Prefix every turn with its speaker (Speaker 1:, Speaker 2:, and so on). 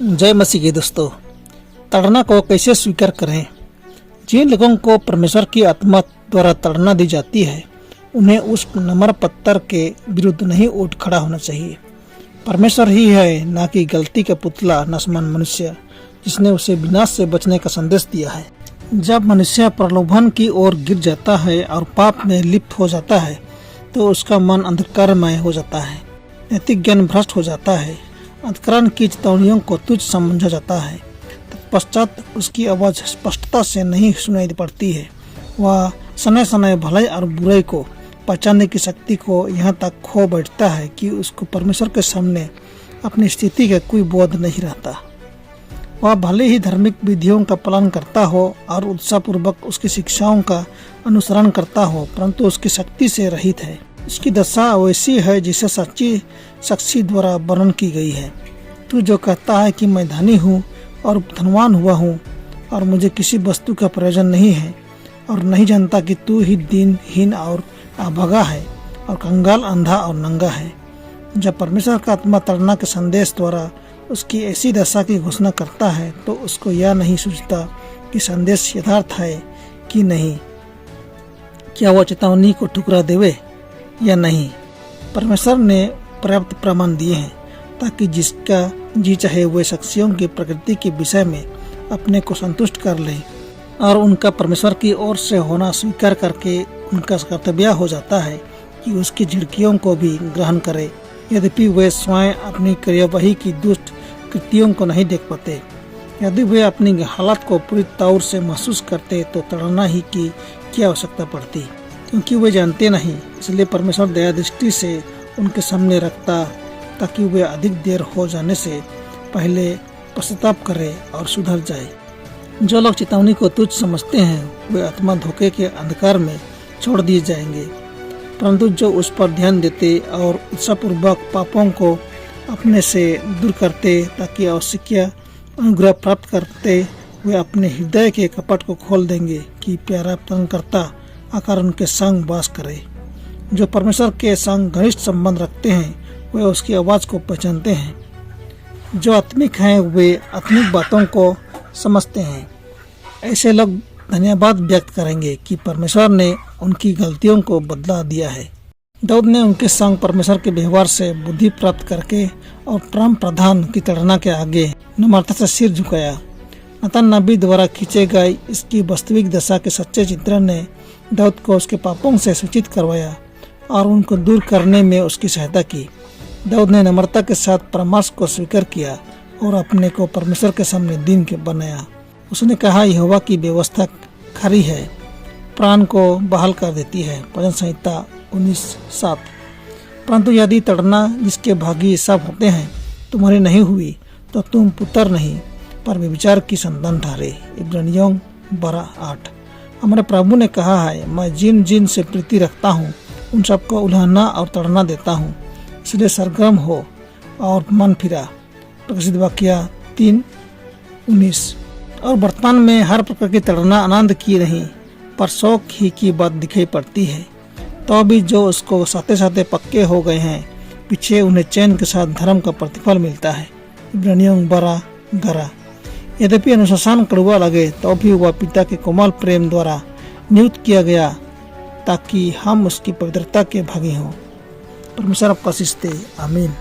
Speaker 1: जय मसीह के दोस्तों, ताड़ना को कैसे स्वीकार करें। जिन लोगों को परमेश्वर की आत्मा द्वारा ताड़ना दी जाती है, उन्हें उस नम्र पत्थर के विरुद्ध नहीं उठ खड़ा होना चाहिए। परमेश्वर ही है, ना कि गलती का पुतला नस्मान मनुष्य, जिसने उसे विनाश से बचने का संदेश दिया है। जब मनुष्य प्रलोभन की ओर गिर जाता है और पाप में लिप्त हो जाता है, तो उसका मन अंधकारमय हो जाता है, नैतिक ज्ञान भ्रष्ट हो जाता है, अंतकरण की चेतावनियों को तुच्छ समझा जाता है। तत्पश्चात उसकी आवाज़ स्पष्टता से नहीं सुनाई पड़ती है। वह सने सने भलाई और बुराई को पहचानने की शक्ति को यहाँ तक खो बैठता है कि उसको परमेश्वर के सामने अपनी स्थिति का कोई बोध नहीं रहता। वह भले ही धार्मिक विधियों का पालन करता हो और उत्साहपूर्वक उसकी शिक्षाओं का अनुसरण करता हो, परंतु उसकी शक्ति से रहित है। इसकी दशा वैसी है जिसे सच्ची साक्षी द्वारा वर्णन की गई है। तू जो कहता है कि मैं धनी हूँ और धनवान हुआ हूँ और मुझे किसी वस्तु का प्रयोजन नहीं है, और नहीं जानता कि तू ही दीनहीन और अभागा है और कंगाल, अंधा और नंगा है। जब परमेश्वर का आत्मा ताड़ना के संदेश द्वारा उसकी ऐसी दशा की घोषणा करता है, तो उसको यह नहीं सोचता कि संदेश यथार्थ है कि नहीं, क्या वह चेतावनी को ठुकरा देवे या नहीं। परमेश्वर ने पर्याप्त प्रमाण दिए हैं ताकि जिसका जी चाहे वे शख्सियों की प्रकृति के विषय में अपने को संतुष्ट कर ले और उनका परमेश्वर की ओर से होना स्वीकार करके उनका कर्तव्य हो जाता है कि उसकी झिड़कियों को भी ग्रहण करे। यद्यपि वे स्वयं अपनी कार्यवाही की दुष्ट कृतियों को नहीं देख पाते। यदि वे अपनी हालत को पूरी तौर से महसूस करते तो ताड़ना ही की क्या आवश्यकता पड़ती, क्योंकि वे जानते नहीं। इसलिए परमेश्वर दया दृष्टि से उनके सामने रखता ताकि वे अधिक देर हो जाने से पहले पश्चाताप करें और सुधर जाए। जो लोग चेतावनी को तुच्छ समझते हैं, वे आत्मा धोखे के अंधकार में छोड़ दिए जाएंगे, परंतु जो उस पर ध्यान देते और उत्साहपूर्वक पापों को अपने से दूर करते ताकि आवश्यक अनुग्रह प्राप्त करते, वे अपने हृदय के कपट को खोल देंगे कि प्यारा प्राणकर्ता आकर उनके संग वास करे। जो परमेश्वर के संग घनिष्ठ संबंध रखते हैं, वे उसकी आवाज़ को पहचानते हैं। जो आत्मिक हैं, वे आत्मिक बातों को समझते हैं। ऐसे लोग धन्यवाद व्यक्त करेंगे कि परमेश्वर ने उनकी गलतियों को बदला दिया है। दाऊद ने उनके संग परमेश्वर के व्यवहार से बुद्धि प्राप्त करके और परम प्रधान की ताड़ना के आगे नम्रता से सिर झुकाया। नतान नबी द्वारा खींचे गए इसकी वास्तविक दशा के सच्चे चित्रण ने दाऊद को उसके पापों से सूचित करवाया और उनको दूर करने में उसकी सहायता की। दाऊद ने नम्रता के साथ परामर्श को स्वीकार किया और अपने को परमेश्वर के सामने दीन के बनाया। उसने कहा, यहोवा की व्यवस्था खरी है, प्राण को बहाल कर देती है। भजन संहिता 19:7। परंतु यदि ताड़ना जिसके भागी सब होते हैं तुम्हारी नहीं हुई, तो तुम पुत्र नहीं पर व्यभिचार की संतान ठहरे। इब्रानियों 12:8। हमारे प्रभु ने कहा है, मैं जिन जिन से प्रीति रखता हूँ उन सबको उल्हाना और ताड़ना देता हूँ, इसलिए सरगर्म हो और मन फिरा। प्रकाशित वाक्य 3:19। और वर्तमान में हर प्रकार की ताड़ना आनंद की नहीं पर शौक ही की बात दिखाई पड़ती है। तो भी जो उसको साथे साथे पक्के हो गए हैं, पीछे उन्हें चैन के साथ धर्म का प्रतिफल मिलता है। इब्रानियों 12:11। यद्यपि अनुशासन कड़वा लगे, तो भी वह पिता के कोमल प्रेम द्वारा नियुक्त किया गया ताकि हम उसकी पवित्रता के भागी हों। परमेश्वर आपका आशीष दे। आमीन।